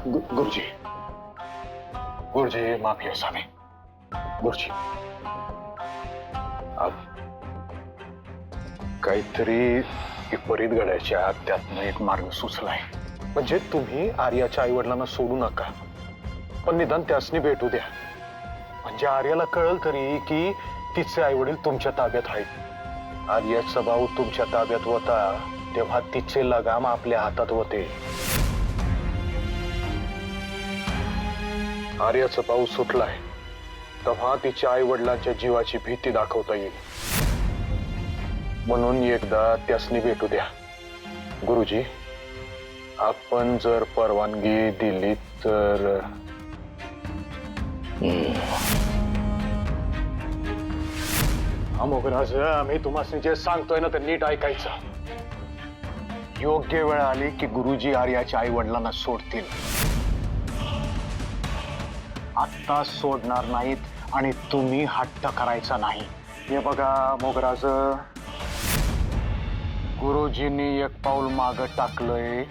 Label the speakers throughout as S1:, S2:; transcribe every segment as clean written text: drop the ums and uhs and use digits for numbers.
S1: गुरुजी गुरुजी माफी असावी गुरुजी काहीतरी विपरीत घडायच्या त्यातनं एक मार्ग सुचलाय म्हणजे तुम्ही आर्याच्या आई वडिलांना सोडू नका पण निदान त्यासनी भेटू द्या म्हणजे आर्याला कळल तरी की तिचे आई वडील तुमच्या ताब्यात आहेत आर्याचा भाऊ तुमच्या ताब्यात होता तेव्हा तिचे लगाम आपल्या हातात होते आर्याचा पाऊस सुटलाय तेव्हा तिच्या आई वडिलांच्या जीवाची भीती दाखवता येईल म्हणून एकदा त्यासनी भेटू द्या गुरुजी आपण जर परवानगी दिली तर मोगराज आम्ही तुम्हाला जे सांगतोय ना तर नीट ऐकायचं योग्य वेळ आली की गुरुजी आर्याच्या आई वडिलांना सोडतील आत्ता सोडणार नाहीत आणि तुम्ही हट्ट करायचा नाही हे बघा मोगराज गुरुजींनी एक पाऊल माग टाकलंय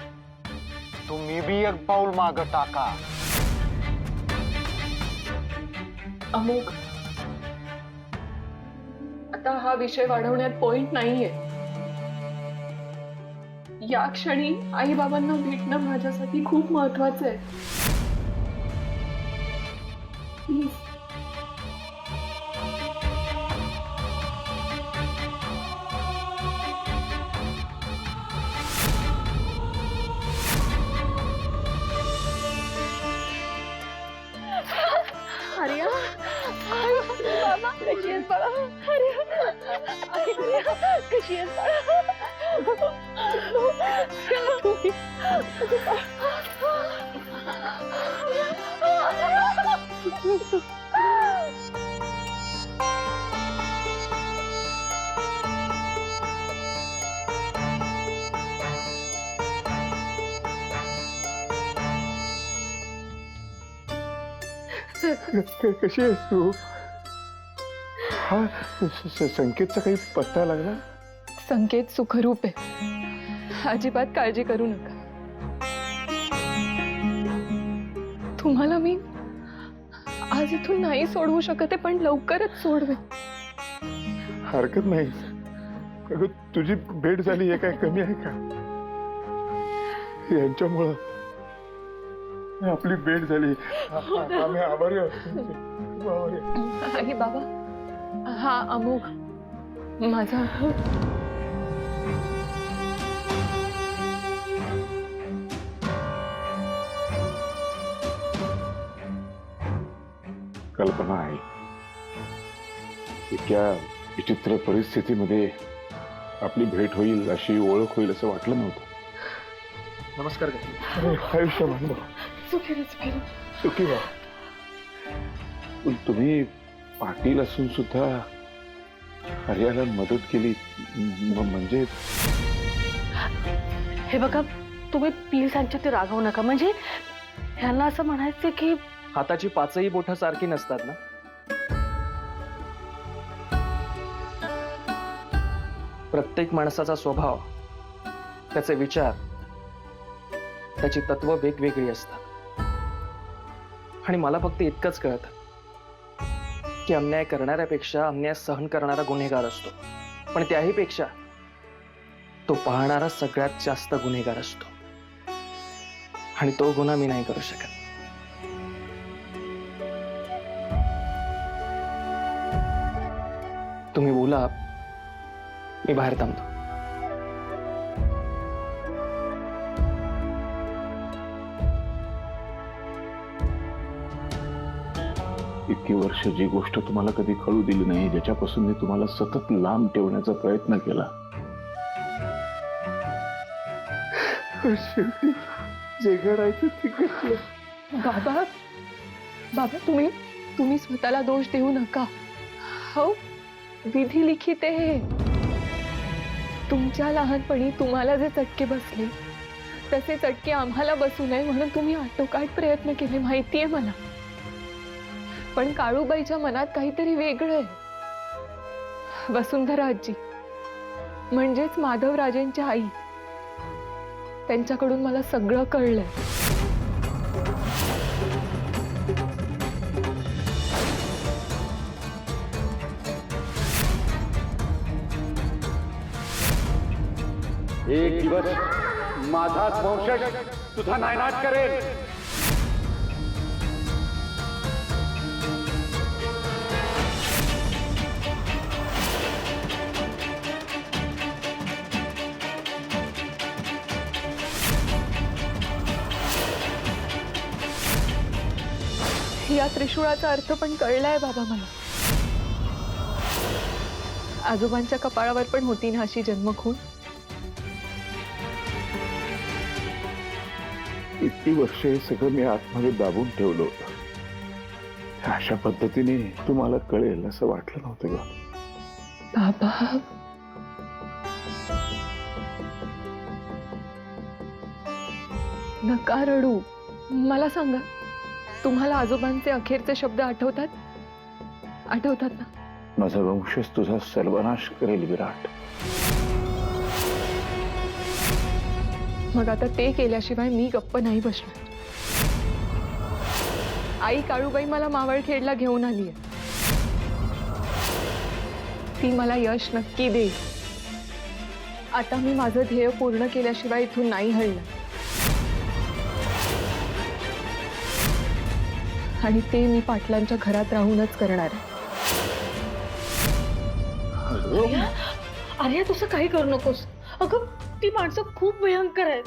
S1: तुम्ही बी एक पाऊल माग टाका
S2: अमुक आता हा विषय वाढवण्यात पॉइंट नाहीये या क्षणी आई बाबांना भेटणं माझ्यासाठी खूप महत्वाचं आहे प्लीज आर्या बाबा कशी आहेस बाळा आर्या कशी आहेस
S1: कशी आहेस तू हा संकेतचा काही पत्ता लागला
S2: संकेत सुखरूप आहे अजिबात काळजी करू नका तुम्हाला मी आज इथून नाही सोडवू शकते पण लवकरच सोडवे
S1: हरकत नाही अगं तुझी भेट झाली हे काय कमी आहे का यांच्यामुळं आपली भेट झाली आम्ही आभारी आहोत
S2: आई बाबा हा अमुक माझा
S1: कल्पना आहे इतक्या विचित्र परिस्थितीमध्ये आपली भेट होईल अशी ओळख होईल असं वाटलं नव्हतं
S3: नमस्कार
S1: आयुष्यमान सुखी बा पण तुम्ही पाटील असून सुद्धा आर्याला मदत केली म्हणजे
S4: हे बघा तुम्ही प्लीज यांच्यात रागवू नका म्हणजे ह्यांना असं म्हणायचं की
S3: हाताची पाचही बोटं सारखी नसतात ना प्रत्येक माणसाचा स्वभाव त्याचे विचार त्याची तत्व वेगवेगळी असतात आणि मला फक्त इतकंच कळतं की अन्याय करणाऱ्यापेक्षा अन्याय सहन करणारा गुन्हेगार असतो पण त्याही पेक्षा तो पाहणारा सगळ्यात जास्त गुन्हेगार असतो आणि तो गुन्हा मी नाही करू शकत तुम्ही बोला मी बाहेर थांबतो
S1: इतकी वर्ष जी गोष्ट तुम्हाला कधी कळू दिली नाही ज्याच्यापासून मी तुम्हाला सतत लांब ठेवण्याचा प्रयत्न केला जे घडायचं ते घडलं
S2: बाबा बाबा तुम्ही स्वतःला दोष देऊ नका हो विधी लिखित आहे तुमच्या लहानपणी तुम्हाला जे चटके बसले तसे चटके आम्हाला बसू नये म्हणून तुम्ही आटोकाट प्रयत्न केले माहितीये मला पण काळूबाईच्या मनात काहीतरी वेगळं आहे वसुंधरा आजी म्हणजेच माधवराजेंच्या आई त्यांच्याकडून मला सगळं कळलंय
S5: एक दिवस माझाच वंशज तुझा नायनाट करेल.
S2: या त्रिशूळाचा अर्थ पण कळलाय बाबा मला. आजोबांच्या कपाळावर पण होती ना अशी जन्मखून.
S6: इतकी वर्ष हे सगळं मी आतमध्ये दाबून ठेवलं होतं. अशा पद्धतीने तुम्हाला कळेल असं वाटलं नव्हतं का?
S2: बाबा नका रडू. मला सांगा, तुम्हाला आजोबांचे अखेरचे शब्द आठवतात ना?
S6: माझा वंशच तुझा सर्वनाश करेल विराट.
S2: मग आता ते केल्याशिवाय मी गप्प नाही बसणार. आई काळूबाई मला मावळखेडला घेऊन आली आहे. ती मला यश नक्की देईल. आता मी माझं ध्येय पूर्ण केल्याशिवाय इथून नाही हलणार. आणि ते मी पाटलांच्या घरात राहूनच करणार आहे.
S4: आर्या तुझं काही करू नकोस. अगं ती माणसं खूप भयंकर आहेत.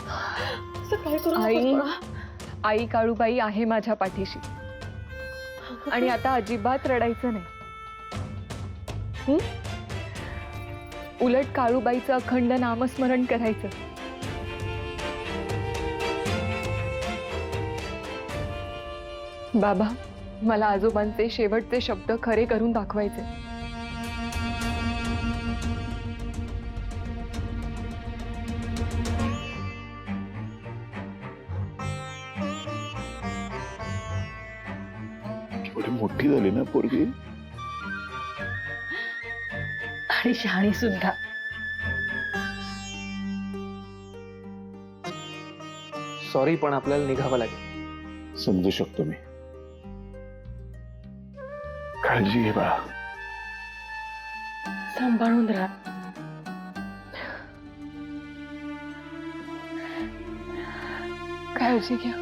S4: असं काही करू
S2: आई
S4: नकोस बाळा.
S2: आई काळूबाई आहे माझ्या पाठीशी. आणि आता अजिबात रडायचं नाही. उलट काळूबाईचं अखंड नामस्मरण करायचं. बाबा मला आजोबांचे शेवटचे शब्द खरे करून दाखवायचे.
S6: एवढी मोठी झाली ना पोरगी.
S4: आणि शहाणी सुद्धा.
S3: सॉरी, पण आपल्याला निघावं लागेल.
S6: समजू शकतो मी. काळजी घे बाळा.
S4: सांभाळून राहा.
S2: काळजी घ्या.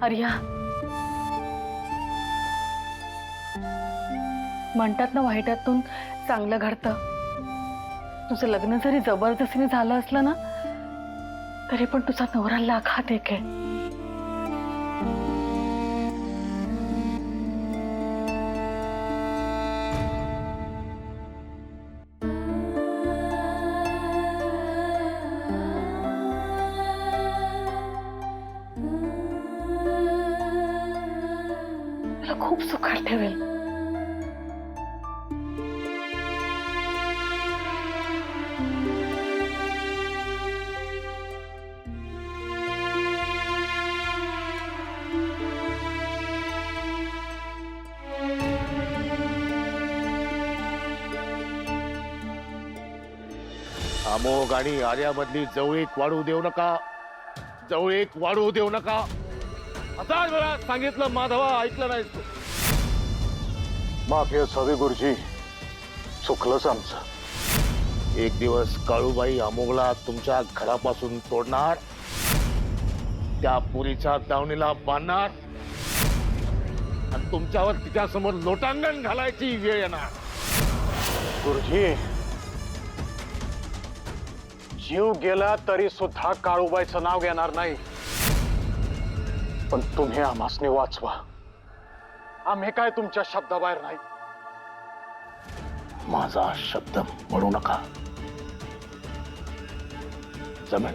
S4: आर्या म्हणतात ना वाईटातून चांगलं घडतं. तुझं लग्न जरी जबरदस्तीने झालं असलं ना तरी पण तुझा नवरा लाखात एक आहे. तुला खूप सुखात ठेवेल.
S5: अमोघ आणि आर्यामधली जवळीक वाढवू देऊ नका. जवळीक वाढवू देऊ नका. आता वेळा सांगितलं माधवा, ऐकलं नाहीस तू.
S1: माफी असावी गुरुजी, चुकलंच आमचं.
S5: एक दिवस काळूबाई अमोघला तुमच्या घरापासून तोडणार, त्या पुरीच्या दावणीला बांधणार आणि तुमच्यावर तिच्यासमोर लोटांगण घालायची वेळ येणार.
S1: गुरुजी, जीव गेला तरी सुद्धा काळूबाईचं नाव घेणार नाही. पण तुम्ही आम्हासने वाचवा. आम्ही काय तुमच्या शब्दाबाहेर नाही.
S6: माझा शब्द म्हणू नका. जमेल.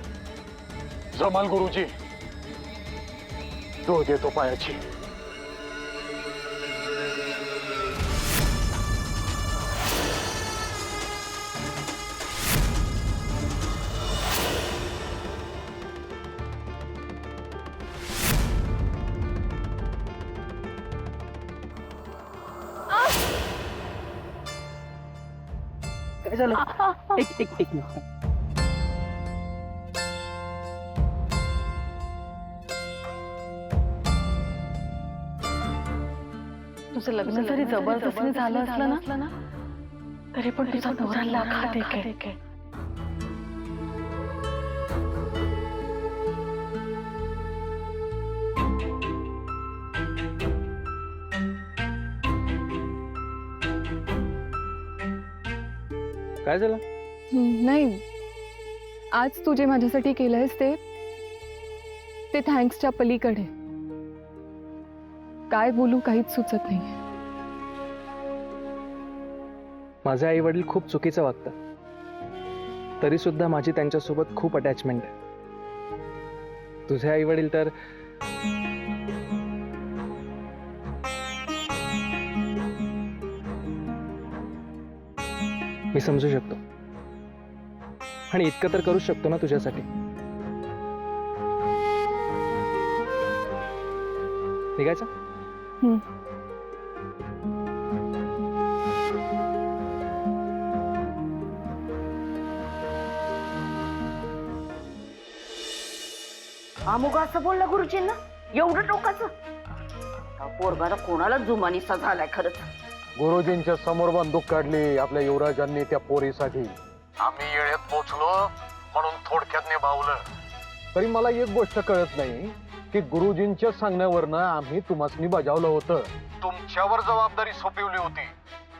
S1: जमाल गुरुजी. तो देतो पायाची.
S3: काय झालं? एक मिनिट.
S4: तुझं लग्न जरी जबरदस्तीने झालं असलं ना तरी पण तुझा नवरा लाखात एक आहे.
S3: काय झालं?
S2: नाही, आज तू जे माझ्यासाठी केलंयस ते थँक्सच्या पलीकडे. काय बोलू काहीच सुचत नाही.
S3: माझे आई वडील खूप चुकीचं वागतात, तरी सुद्धा माझी त्यांच्यासोबत खूप अटॅचमेंट आहे. तुझे आई वडील तर मी समजू शकतो आणि इतकं तर करूच शकतो ना तुझ्यासाठी. निघायचं?
S7: अमुक असं बोलला गुरुजींना, एवढं टोकाचं? पोरगाला कोणाला जुमानिसा झालाय खरंच.
S1: गुरुजींच्या समोर बंदूक काढली आपल्या युवराजांनी त्या पोरीसाठी. आम्ही येळेत पोचलो म्हणून थोडक्यात निभावलं. तरी मला एक गोष्ट कळत नाही की गुरुजींच्या सांगण्यावरनं आम्ही तुम्हासनी बजावलं होतं. तुमच्यावर जबाबदारी सोपवली होती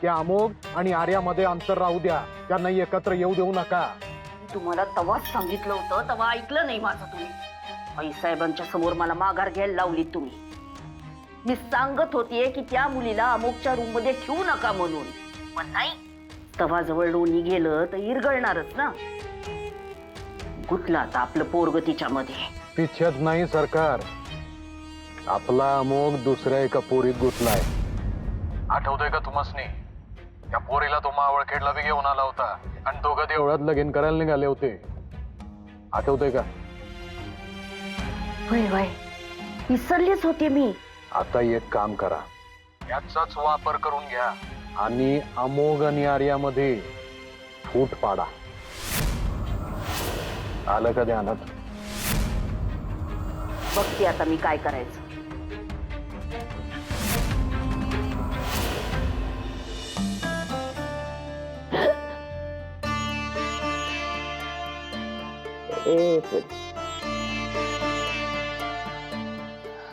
S1: की अमोग आणि आर्यामध्ये अंतर राहू द्या, त्यांना एकत्र येऊ देऊ नका.
S7: तुम्हाला तवाच सांगितलं होतं, तवा ऐकलं नाही माझं तुम्ही. आई साहेबांच्या समोर मला माघार घ्यायला लावली तुम्ही. मी सांगत होतीये की त्या मुलीला अमुकच्या रूम मध्ये ठेवू नका म्हणून, पण नाही. तवा जवळ लोणी गेलं तर इरगळणारच ना. गुतलं आता आपलं पोरग तिच्यामध्ये.
S1: तिच्यात नाही सरकार, आपला अमोग दुसऱ्या एका पोरीत गुतलाय. आठवतंय का तुम्हासनी? त्या पोरीला तो मावळखेडला बी घेऊन आला होता आणि दोघं देवळात लगीन करायला निघाले होते. आठवतंय का?
S7: वय वय विसरलीच होते मी.
S1: आता एक काम करा, याचाच वापर करून घ्या आणि अमोग आणि आर्यामध्ये फूट पाडा. आलं का ध्यानात?
S7: बघते आता मी काय करायचं.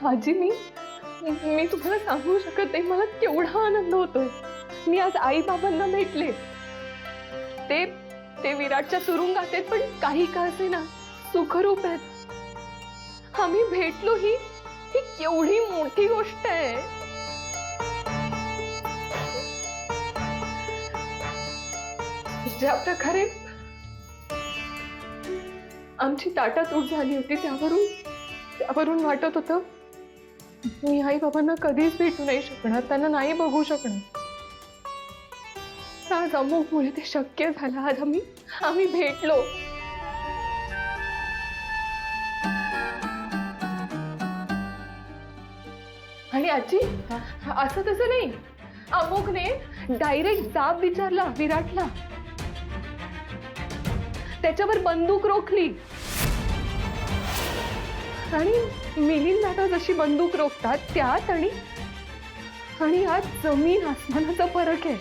S2: आजी, मी तुम्हाला सांगू शकत नाही मला केवढा आनंद होतोय. मी आज आई बाबांना भेटले. ते विराटच्या तुरुंगात आहेत, पण काही का असे ना सुखरूप आहेत. आम्ही भेटलो ही केवढी मोठी गोष्ट आहे. ज्या प्रकारे आमची ताटातूट झाली होती त्यावरून वाटत होतं मी आई बाबांना कधीच भेटू नाही शकणार, त्यांना नाही बघू शकणार. आज अमोगमुळे ते शक्य झालं. आज आम्ही भेटलो. आणि आजी, असं तसं नाही, अमोगने डायरेक्ट जाब विचारला विराटला. त्याच्यावर बंदूक रोखली आणि मिलिंद दादा जशी बंदूक रोखतात त्यात आणि आज जमीन आसमानाचा फरक आहे.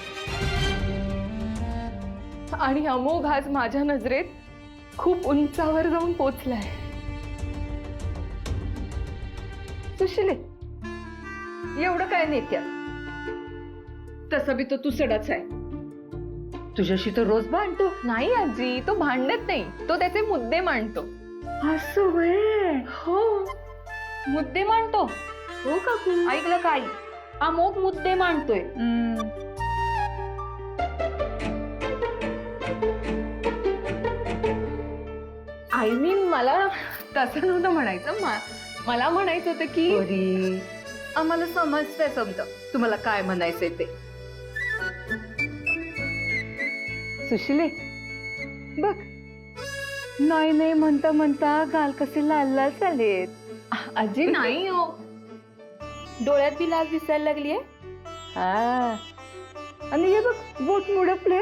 S2: आणि अमोघ आज माझ्या नजरेत खूप उंचावर जाऊन पोचलाय.
S8: सुशिले, एवढं काय नेत्या? तसं बी तो तू सडाच आहे. तुझ्याशी तो रोज भांडतो.
S2: नाही आजी, तो भांडत नाही, तो त्याचे मुद्दे मांडतो.
S8: असं व्हय?
S2: हो,
S8: मुद्दे मांडतो.
S2: हो काकू.
S8: ऐकलं काय? अमोघ मुद्दे मांडतोय.
S2: आईनी मला तसं नव्हतं म्हणायचं. मला म्हणायचं होतं की
S8: बरी, आम्हाला समजतंय समजा तुम्हाला काय म्हणायचंय ते. सुशिले, बघ, नाही नाही म्हणता म्हणता गाल कसे लाल लाल चालेत.
S2: आजी नाही हो,
S8: डोळ्यात बी लाल दिसायला लागलीये. हा, आणि हे बघ, बोट मुडपले,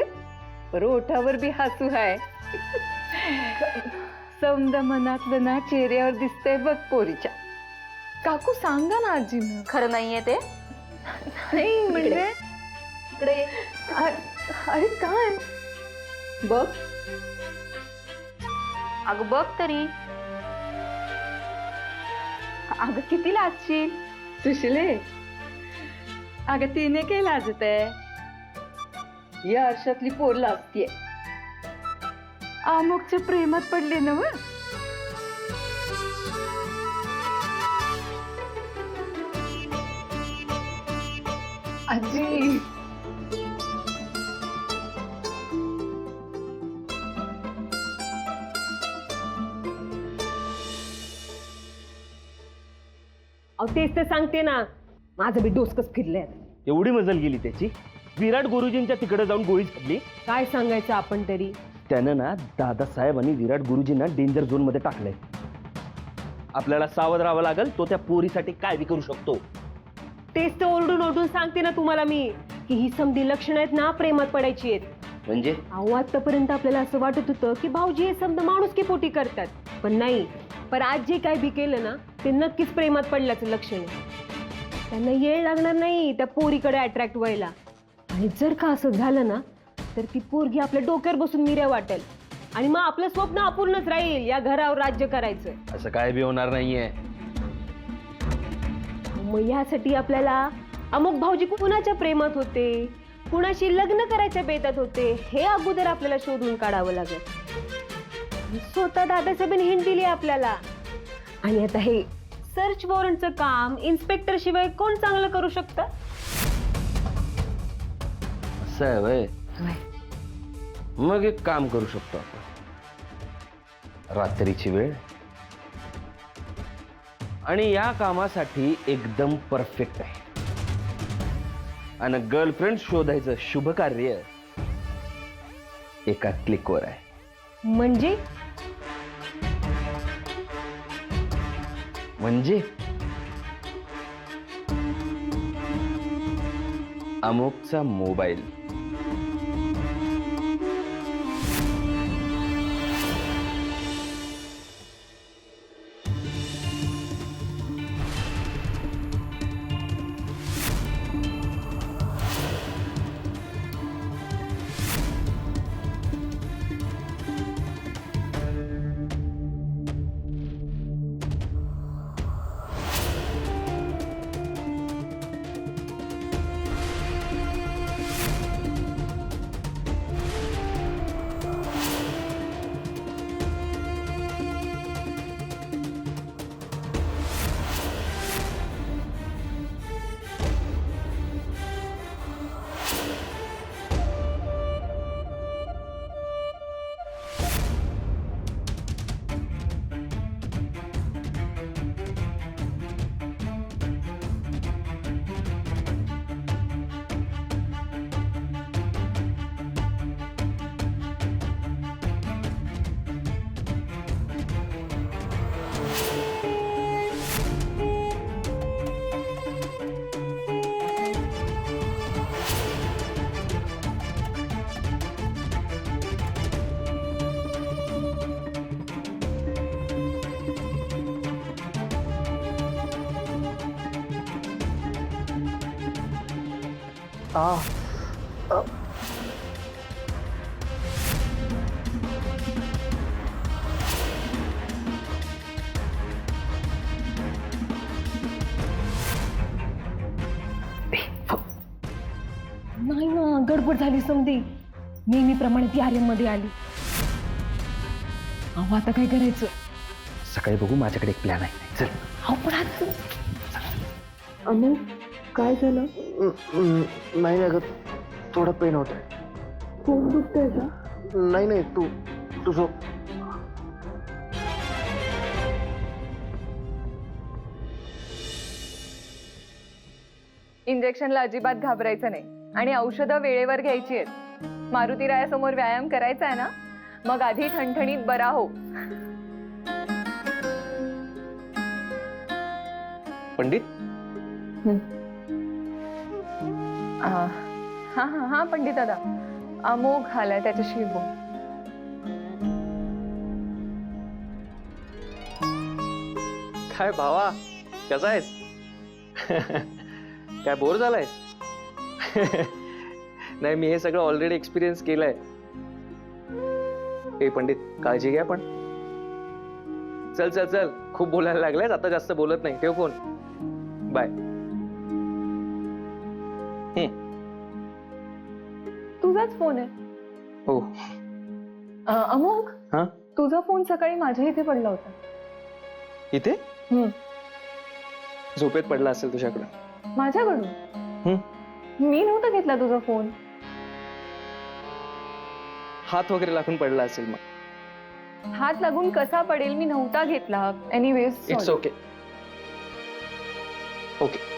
S8: पर ओठावर बी हसू आहे. समजा मनातलं ना चेहऱ्यावर दिसतंय बघ पोरीच्या.
S2: काकू सांगा ना आजींना.
S7: खरं नाहीये ते?
S2: नाही,
S8: इकडे इकडे ये.
S2: अरे काय
S8: बघ
S7: अगं बघ तरी.
S2: अगं किती लाजशील.
S8: सुशिले अगं तिने काय लाजत आहे. या आरशातली पोर लाजतीये. आमुकच्या प्रेमात पडले ना व.
S2: आजी
S9: तेच तर सांगते ना, माझं बी डोसकच फिरलंय.
S10: एवढी मजल गेली त्याची. विराट गुरुजींच्या तिकडे जाऊन गोळी झाडली.
S9: काय सांगायचं आपण तरी.
S10: त्यानं ना दादासाहेब आणि विराट गुरुजींना डेंजर झोन मध्ये टाकलंय. आपल्याला सावध राहावं लागेल. तो त्या पोरीसाठी काय बी करू शकतो.
S9: तेच तर ओरडून ओरडून सांगते ना तुम्हाला मी, की ही समधी लक्षणं आहेत ना प्रेमात पडायची आहेत.
S10: म्हणजे
S9: अहो आतापर्यंत आपल्याला असं वाटत होतं की भाऊजी हे समजा माणूस की पोटी करतात, पण नाही. पण आज जे काय बी केलं ना ते नक्कीच प्रेमात पडल्याचं लक्षण आहे. त्यांना येळ लागणार नाही त्या पोरीकडे अट्रॅक्ट व्हायला. आणि जर का असं झालं ना तर ती पोरगी आपल्या डोक्यावर बसून मिऱ्या वाटेल आणि मग आपलं स्वप्न अपूर्णच राहील या घरावर राज्य करायचं.
S10: असं काय बी होणार नाहीये.
S9: मग यासाठी आपल्याला अमुक भाऊजी कुणाच्या प्रेमात होते, कुणाशी लग्न करायच्या बेतात होते, हे अगोदर आपल्याला शोधून काढावं लागेल. स्वतः दादासाहेबांनी हिंट दिली आपल्याला. आणि आता हे सर्च वॉरंटचं काम इन्स्पेक्टर शिवाय कोण चांगलं करू शकतं.
S10: असं आहे व्हय. मग एक काम करू शकतो आपण. रात्रीची वेळ आणि या कामासाठी एकदम परफेक्ट आहे. आणि गर्लफ्रेंड शोधायचं शुभ कार्य एका क्लिकवर आहे.
S9: म्हणजे
S10: अमुकचा मोबाईल.
S9: नाही ना, गडबड झाली समधी. नेहमीप्रमाणे ती आर्यनमध्ये आली. अहो आता काय करायचं.
S10: सकाळी बघू. माझ्याकडे एक प्लॅन आहे. चल.
S9: अहो पण आज
S3: अमोल काय झालं?
S10: नाही अगं, थोडं पेन होत.
S3: पोट दुखतंय का?
S10: नाही नाही, तू तू झोप.
S2: इंजेक्शनला अजिबात घाबरायचं नाही आणि औषधं वेळेवर घ्यायची आहेत. मारुतीरायासमोर व्यायाम करायचा आहे ना, मग आधी ठणठणीत बरा हो.
S3: पंडित
S2: हा हा हा पंडित दादा, अमोघ आलाय, त्याच्याशी बोल.
S3: काय भावा, कसा आहेस? काय बोर झालाय? नाही, मी हे सगळं ऑलरेडी एक्सपिरियन्स केलंय. ए पंडित, काळजी घ्या पण. चल चल चल, खूप बोलायला लागलायस, आता जास्त बोलत नाही. ठेव फोन. बाय.
S2: तुझाच फोन आहे.
S3: हो.
S2: अमोघ,
S3: हा,
S2: तुझा फोन सकाळी माझ्या इथे पडला होता.
S3: इथे
S2: हम्म.
S3: झोपेत पडला असेल तुझ्याकडे.
S2: माझ्याकडून? मी नव्हता घेतला तुझा फोन.
S3: हात वगैरे लागून पडला असेल मग.
S2: हात लागून कसा पडेल? मी नव्हता घेतला. Anyways,
S3: it's okay. Okay.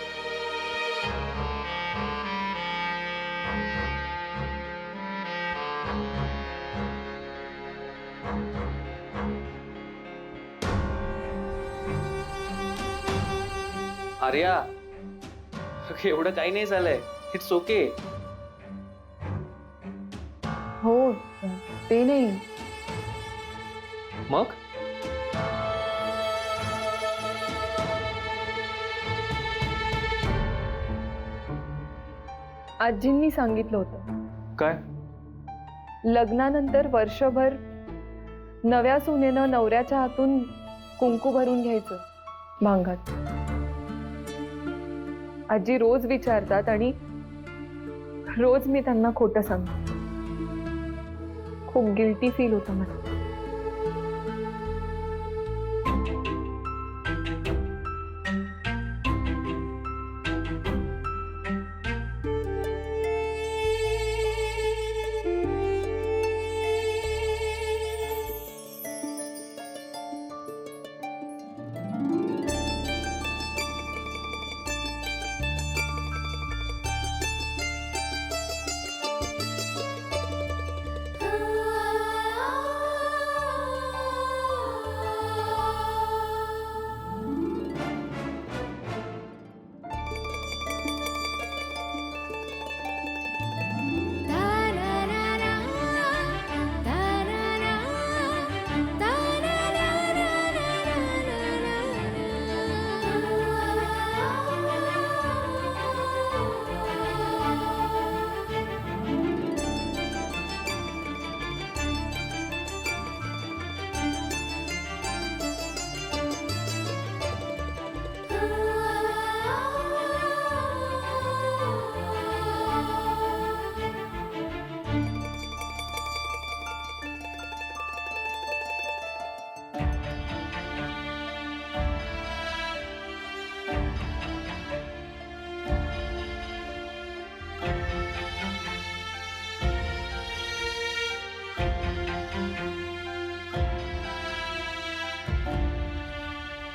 S3: Arya, एवढं काही नाही झालंय. It's okay.
S2: हो, ते नाही.
S3: मग
S2: आजींनी सांगितलं होतं,
S3: काय?
S2: लग्नानंतर वर्षभर नव्या सुनेनं नवऱ्याच्या हातून कुंकू भरून घ्यायचं भांगात. आजी रोज विचारतात आणि रोज मी त्यांना खोटं सांगते. खूप गिल्टी फील होतं मला.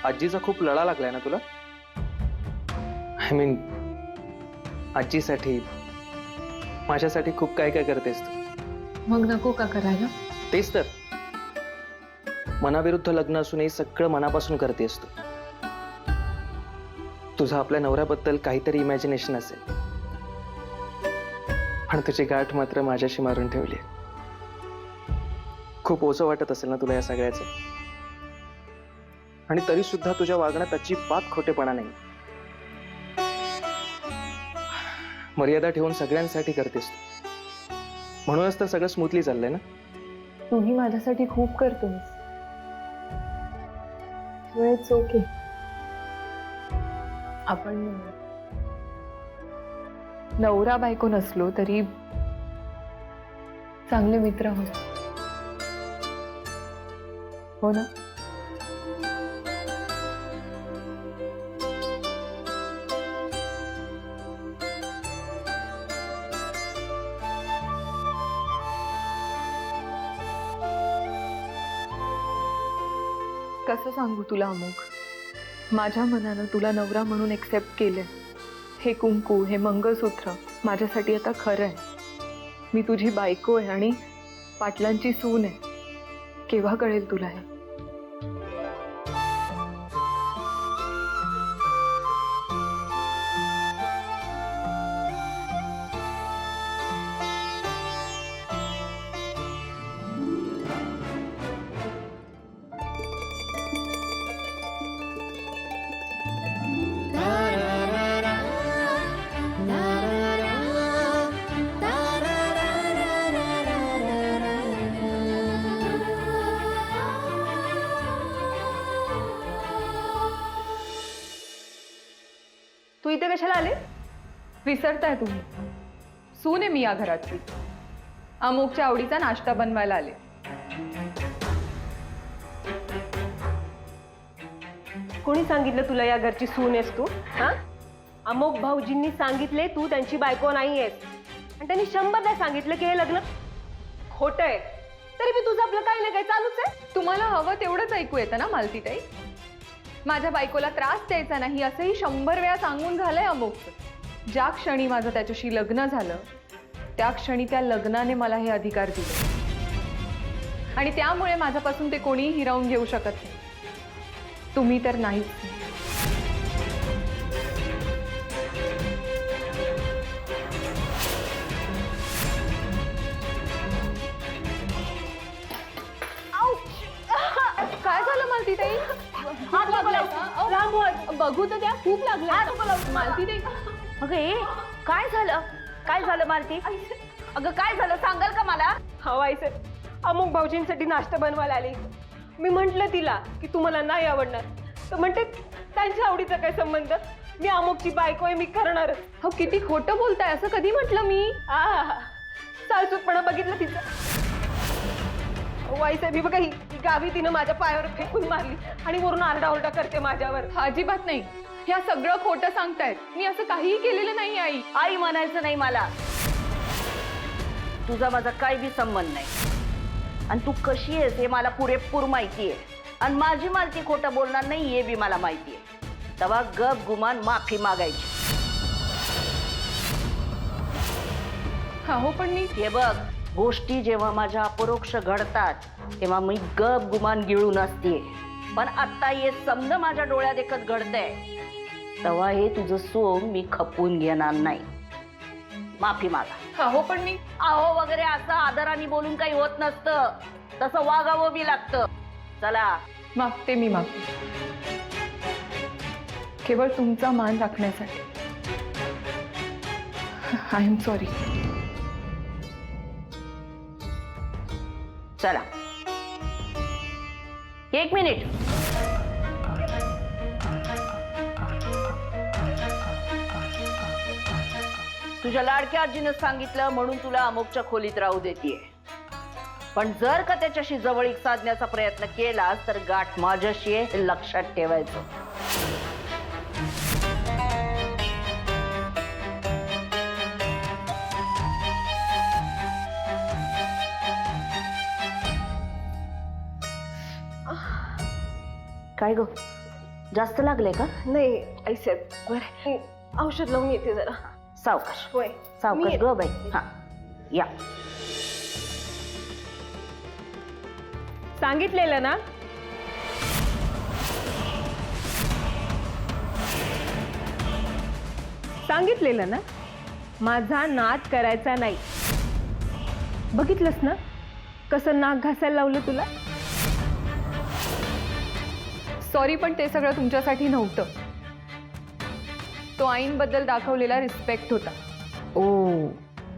S3: आजीचा खूप लढा लागलाय ना तुला? आय मीन, आजीसाठी, माझ्यासाठी खूप काय काय करतेस तू.
S2: मग नको का करायला?
S3: तेच तर, मनाविरुद्ध लग्न असूनही सगळं मनापासून करतेस तू. तुझं आपल्या नवऱ्याबद्दल काहीतरी इमॅजिनेशन असेल, पण तुझी गाठ मात्र माझ्याशी मारून ठेवली. खूप ओझं वाटत असेल ना तुला या सगळ्याचं, आणि तरी सुद्धा तुझ्या वागण्यात अजिबात खोटेपणा नाही. मर्यादा ठेवून सगळ्यांसाठी करतेस तू, म्हणूनच तर सगळं स्मूथली चाललंय ना.
S2: तूही माझ्यासाठी खूप करतोस. It's okay. आपण नवरा बायको नसलो तरी चांगले मित्र आहोत, हो ना? कसं सांगू तुला अमोघ, माझ्या मनानं तुला नवरा म्हणून एक्सेप्ट केलंय. हे कुंकू, हे मंगळसूत्र माझ्यासाठी आता खरं आहे. मी तुझी बायको आहे आणि पाटलांची सून आहे. केव्हा कळेल तुला हे?
S9: तू इथे कशाला आले?
S2: विसरताय तुम्ही, सून आहे मी या घरातली. अमुकच्या आवडीचा नाश्ता बनवायला आले.
S9: कोणी सांगितलं तुला या घरची सून आहेस तू? हा, अमोक भाऊजींनी सांगितले तू त्यांची बायको नाही आहेस, आणि त्यांनी 100दा सांगितलं की हे लग्न खोटं आहे. तरी मी तुझं आपलं काही ना काही चालूच आहे.
S2: तुम्हाला हवं तेवढंच ऐकू येतं ना मालतीताई? माझ्या बायकोला त्रास द्यायचा नाही असंही 100 वेळा सांगून झालंय अमुकचं. ज्या क्षणी माझं त्याच्याशी लग्न झालं त्या क्षणी त्या लग्नाने मला हे अधिकार दिले, आणि त्यामुळे माझ्यापासून ते कोणीही हिरावून घेऊ शकत नाही. तुम्ही तर नाहीच. काय झालं मालतीताई?
S7: हात नको लावू.
S2: अहो, बघू तर त्या खूप लागलं. मालतीताई,
S7: अगं ए, काय झालं? काय झालं मालती? अगं काय झालं सांगाल का मला?
S9: हवायचं अमुक भाऊजींसाठी नाश्ता बनवायला आली. मी म्हंटल तिला की तुम्हाला नाही आवडणार, तर म्हणते त्यांच्या आवडीचा काय संबंध, मी अमुकची बायको आहे, मी करणारच.
S2: हो किती खोटं बोलताय. असं कधी म्हटलं मी?
S9: सालसूतपणा बघितलं तिचं. वाईसाहेब बघा, ही गावी तिनं माझ्या पायावर फेकून मारली आणि वरून आरडाओरडा करते माझ्यावर.
S2: अजिबात नाही. ह्या सगळं खोटं सांगतायत. मी असं काहीही केलेलं नाही. आई,
S7: आई म्हणायचं नाही मला. तुझा माझा काही बी संबंध नाही, आणि तू कशी आहेस हे मला पुरेपूर माहिती आहे, आणि माझी मालती खोटं बोलणार नाही हे बी मला माहिती आहे. तेव्हा गप गुमान माफी मागायची.
S2: हो पण मी
S7: हे बघ, गोष्टी जेव्हा माझ्या अपरोक्ष घडतात तेव्हा मी गप गुमान गिळून असते, पण आता हे समज माझ्या डोळ्या देखत घडतंय तेव्हा हे तुझं सोम मी खपून घेणार नाही. माफी मागा.
S2: हो पण मी
S7: आहो वगैरे असं आदराने बोलून काही होत नसतं, तसं वागावं बी लागतं. चला.
S2: मागते, मी मागते. केवळ तुमचा मान राखण्यासाठी. I am sorry.
S7: चला, 1 मिनिट. तुझ्या लाडक्या आजीनं सांगितलं म्हणून तुला अमुकच्या खोलीत राहू देतीये, पण जर का त्याच्याशी जवळीक साधण्याचा प्रयत्न केलास तर गाठ माझ्याशी आहे हे लक्षात ठेवायचं. काय ग, जास्त लागले का?
S9: नाही आईसाहेब, बरं औषध लावून येते जरा.
S7: सावकाश.
S9: होय,
S7: सावकाश ग बाई. हा या.
S9: सांगितलेलं ना. सांगितलेलं ना माझा नाद करायचा नाही. बघितलंस ना कसं नाक घासायला लावलं तुला.
S2: सॉरी, पण ते सगळं तुमच्यासाठी नव्हतं. तो आईंबद्दल दाखवलेला रिस्पेक्ट होता.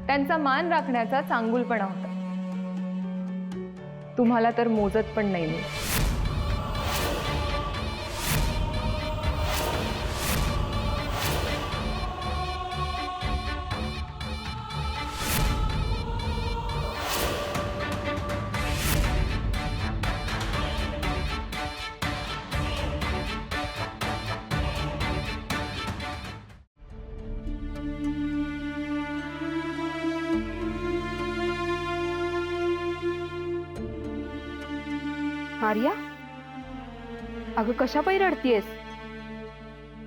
S2: त्यांचा मान राखण्याचा चांगुलपणा होता. तुम्हाला तर मोजत पण नाही मी.
S11: आर्या, अगं कशा पायी रडतीयस?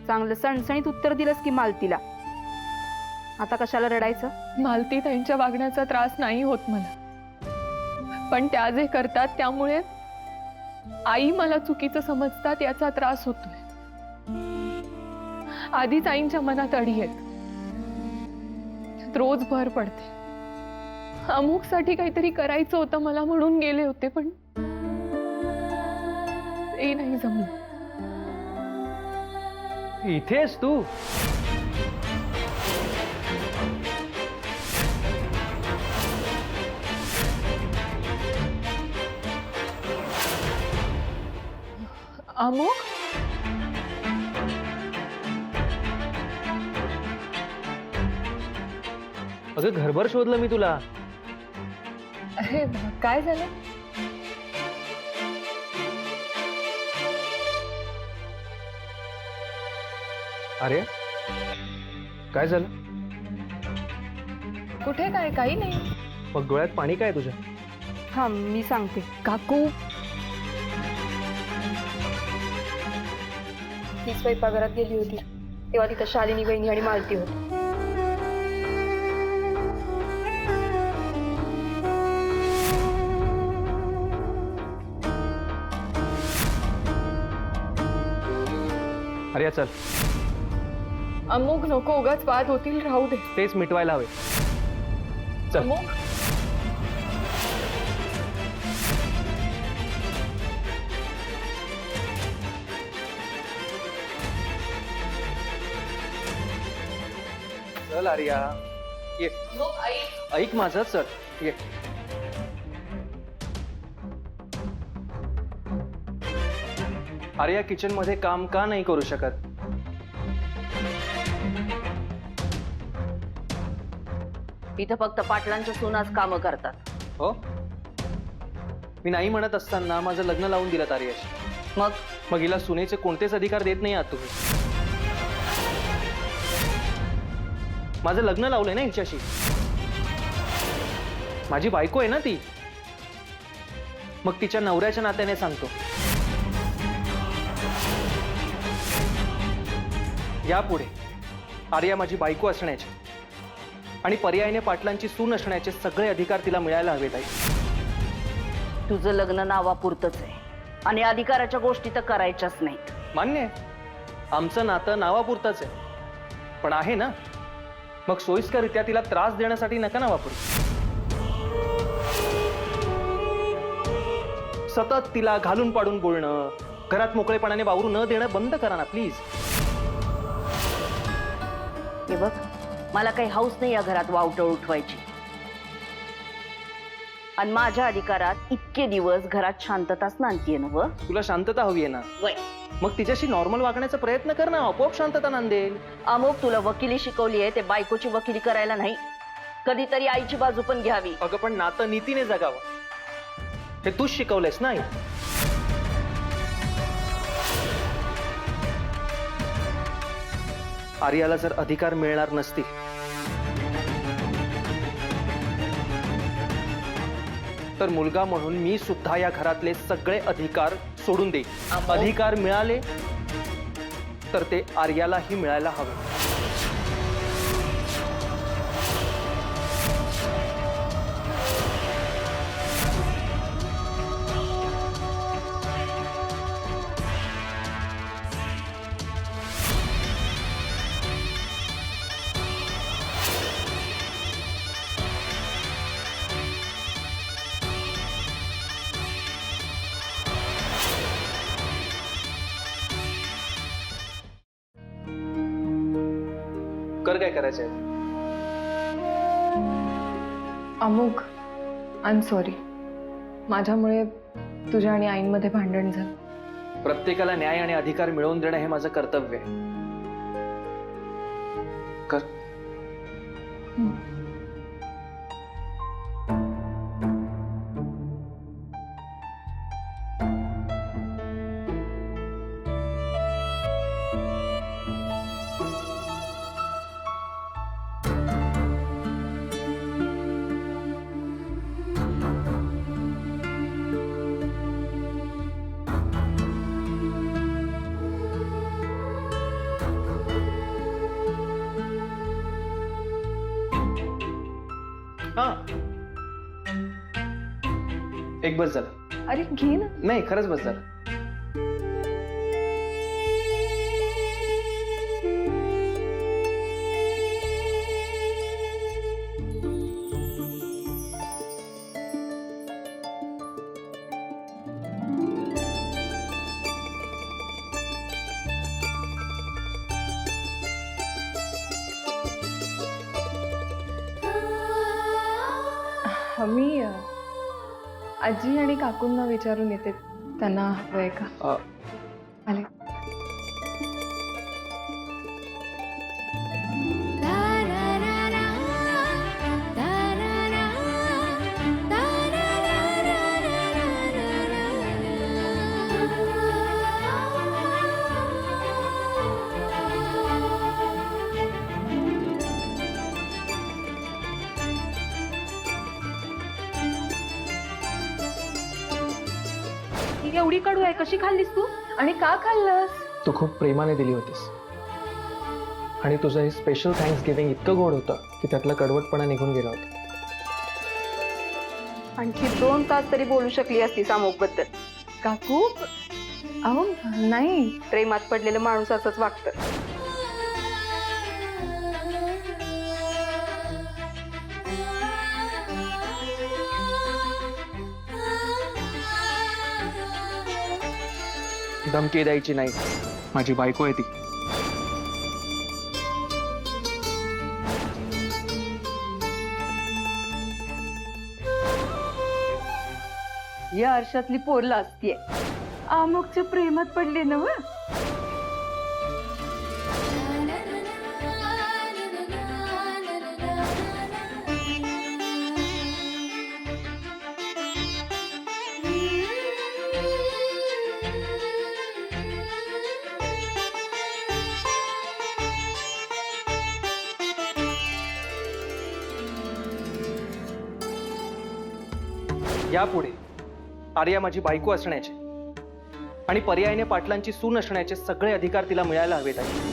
S11: चांगलं सणसणीत उत्तर दिलंस की मालतीला. आता कशाला रडायचं?
S2: मालती त्यांच्या वागण्याचा त्रास नाही होत मला, पण त्या जे करतात त्यामुळे आई मला चुकीचं समजतात याचा त्रास होतोय. आधीच आईंच्या मनात अडी आहेत. रोज भर पडते. अमुकसाठी काहीतरी करायचं होतं मला म्हणून गेले होते, पण ते नाही जमलं.
S3: इथेस तू?
S2: अमुक,
S3: अगं घरभर शोधलं मी तुला.
S2: अरे काय झालं?
S3: अरे काय झालं?
S2: कुठे काय? काही नाही.
S3: मग डोळ्यात पाणी काय तुझ्या?
S11: हा मी सांगते.
S2: काकू
S11: ती स्वयंपाकघरात गेली होती तेव्हा तिथं शालिनी वहिनी आणि मालती होती.
S3: अरे चल,
S2: अमुक नको, उगाच वाद होतील, राहू दे.
S3: तेच मिटवायला हवे. चल.
S2: अमुक
S3: चल आर्या, ये. ऐक माझं, चल ये. आर्या किचन मध्ये काम का नाही करू शकत?
S7: इथं फक्त पाटलांच्या सुनाच कामं करतात.
S3: हो, मी नाही म्हणत असताना माझं लग्न लावून दिलं आर्याशी. मग हिला सुनेचे कोणतेच अधिकार देत नाही आहात तुम्ही. माझं लग्न लावलंय ना हिच्याशी. माझी बायको आहे ना ती. मग तिच्या नवऱ्याच्या नात्याने सांगतो, यापुढे आर्या माझी बायको असण्याचे आणि पर्यायाने पाटलांची सून असण्याचे सगळे अधिकार तिला मिळायला हवेत. आई,
S7: तुझं लग्न नावापुरतंच आहे आणि अधिकाराच्या गोष्टी तर करायच्याच नाहीत.
S3: मान्य आहे, आमचं नातं नावापुरतंच आहे, पण आहे ना. मग सोयीस्कररित्या तिला त्रास देण्यासाठी नका ना वापरू. सतत तिला घालून पाडून बोलणं, घरात मोकळेपणाने वावरू न देणं बंद करा ना प्लीज.
S7: हे बघ, मला काही हौस नाही या घरात वावटळ उठवायची. आणि माझ्या अधिकारात इतके दिवस घरात शांतताच नांदतीये ना. व
S3: तुला शांतता हवी आहे ना,
S7: वय
S3: मग तिच्याशी नॉर्मल वागण्याचा प्रयत्न कर ना, आपोआप शांतता नांदेल.
S7: अमुक तुला वकिली शिकवली आहे ते बायकोची वकिली करायला नाही. कधीतरी आईची बाजू पण घ्यावी.
S3: अगं पण नातं नीतीने जगावं हे तूच शिकवलंयस ना आई. आर्याला जर अधिकार मिळणार नसतील तर मुलगा म्हणून मी सुद्धा या घरातले सगळे अधिकार सोडून देईन. अधिकार मिळाले तर ते आर्यालाही मिळायला हवे. कर काय करायचंय.
S2: अमुक, आय एम सॉरी. माझ्यामुळे तुझ्या आणि आईंमध्ये भांडण झालं.
S3: प्रत्येकाला न्याय आणि अधिकार मिळवून देणं हे माझं कर्तव्य आहे. कर. हा, एक बस झालं.
S2: अरे घे ना.
S3: नाही, खरंच बस झालं.
S2: मी आजी आणि काकूंना विचारून येते, त्यांना हवंय का. आले.
S11: एवढी कडू आहे, कशी खाल्लीस तू?
S2: आणि का खाल्लंस?
S3: तू खूप प्रेमाने दिली होतीस आणि तुझं हे स्पेशल थँक्स गिव्हिंग इतकं गोड होतं की त्यातला कडवटपणा निघून गेला होता.
S11: आणखी 2 तास तरी बोलू शकली असतीस अमोक बद्दल.
S2: काकू अहो नाही.
S11: प्रेमात पडलेलं माणूस असंच वागतं.
S3: धमकी द्यायची नाही, माझी बायको आहे ती.
S8: या आरशातली पोरला असतीये. अमुकच्या प्रेमात पडले ना व.
S3: यापुढे आर्या माझी बायको असण्याचे आणि पर्यायाने पाटलांची सून असण्याचे सगळे अधिकार तिला मिळायला हवेत आहे.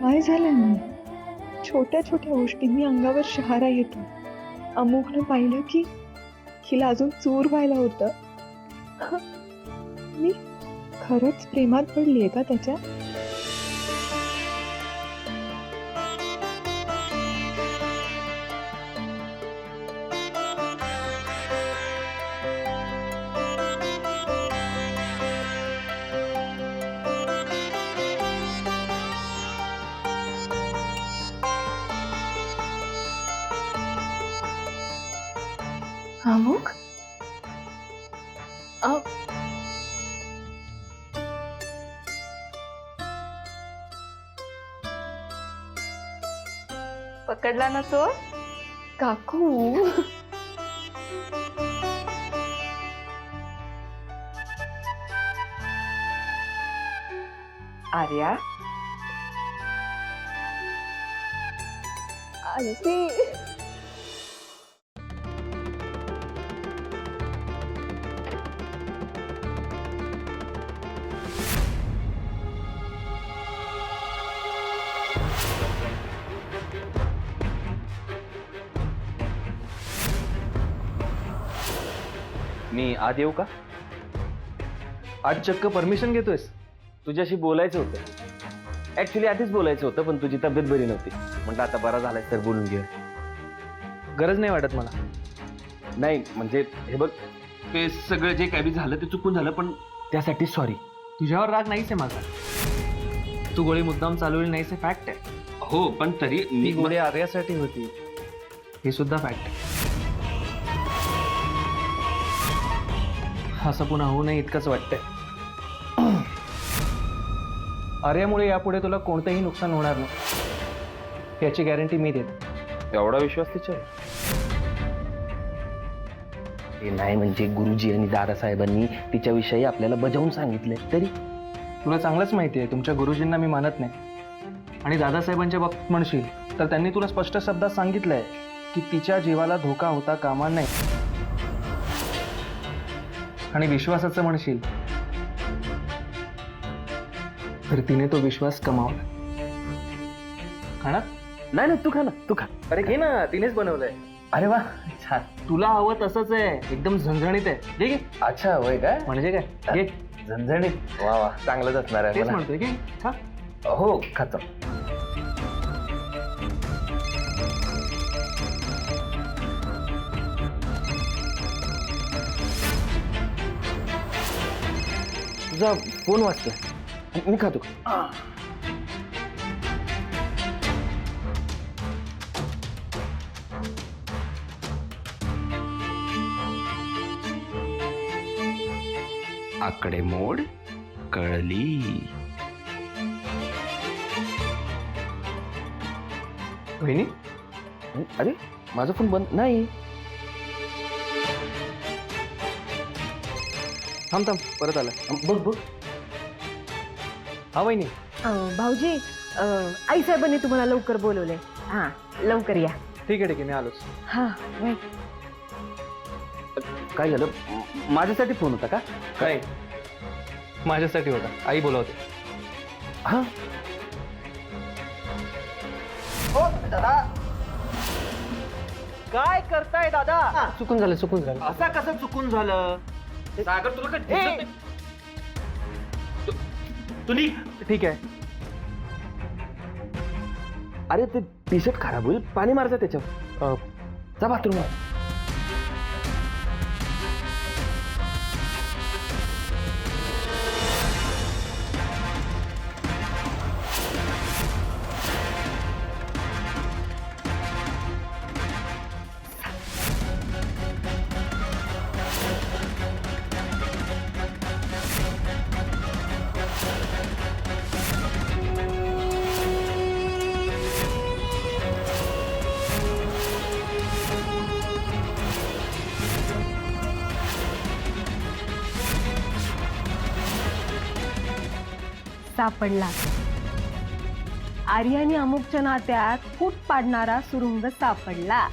S2: काय झालं ना, छोट्या छोट्या गोष्टींनी अंगावर शहारा येतो. अमुकनं पाहिलं की हिला अजून चूर व्हायला होतं. मी खरंच प्रेमात पडलीये का त्याच्या? अमुक
S11: पकडला ना चोर?
S2: काकू
S11: आर्या,
S2: आंटी
S10: मी आत येऊ का? आज चक्क परमिशन घेतोयस? तुझ्याशी बोलायचं होतं. ऍक्च्युली आधीच बोलायचं होतं पण तुझी तब्येत बरी नव्हती. म्हटलं आता बरा झालाय तर बोलून घे.
S3: गरज नाही वाटत मला.
S10: नाही म्हणजे हे बघ, ते सगळं जे काही बी झालं ते चुकून झालं, पण त्यासाठी सॉरी.
S3: तुझ्यावर राग नाहीच आहे माझा. तू गोळी मुद्दाम चालवली नाहीच, फॅक्ट आहे.
S10: हो पण तरी
S3: ती गोळी आर्यासाठी होती हे सुद्धा फॅक्ट आहे. असं पुन्हा होऊ नये इतकंच वाटतंय. आर्यामुळे यापुढे तुला कोणतंही नुकसान होणार नाही याची गॅरंटी मी देतो.
S10: एवढा विश्वास तिच्यावर? हे नाही म्हणजे गुरुजी आणि दादासाहेबांनी तिच्याविषयी आपल्याला बजावून सांगितले तरी.
S3: तुला चांगलंच माहिती आहे तुमच्या गुरुजींना मी मानत नाही. आणि दादासाहेबांच्या बाबतीत म्हणशील तर त्यांनी तुला स्पष्ट शब्दात सांगितलंय की तिच्या जीवाला धोका होता कामा नये. आणि विश्वासाचं म्हणशील तर तिने तो विश्वास कमावला. खाणार?
S10: नाही नाही, तू खा ना, तू खा.
S3: अरे घे ना, तिनेच बनवलंय.
S10: अरे वा, छान.
S3: तुला हवं तसंच आहे, एकदम झणझणीत आहे. घे घे.
S10: अच्छा होय काय?
S3: म्हणजे काय? घे.
S10: झणझणीत. वा वा, चांगलंच असणार आहे
S3: तेच
S10: मला.
S3: म्हणतोय घे. खा.
S10: हो खातो. तुझा फोन वाजतोय, मी खातो. आकडेमोड कळली.
S3: वहिनी,
S10: अरे माझा फोन बंद नाही.
S3: थांब थांब, परत आला.
S10: बघ बघ.
S3: हा वहिनी.
S9: भाऊजी आईसाहेबांनी तुम्हाला लवकर बोलवलंय. हा, लवकर या.
S3: ठीक आहे मी आलोच.
S9: हा, बाय.
S10: काय झालं? माझ्यासाठी फोन होता का?
S3: काय माझ्यासाठी होता, आई बोलावते.
S10: हा
S3: दादा काय करताय दादा? चुकून झालं.
S10: असा कसं चुकून झालं? सागर तुला काय दिसत नाही? तुली
S3: ठीक आहे.
S10: अरे ते टी शर्ट खराब होईल, पाणी मारजा त्याच्यावर. जा बाथरूम.
S9: सापडला. आर्य आणि अमुकच्या नात्यात फूट पाडणारा सुरुंग सापडला.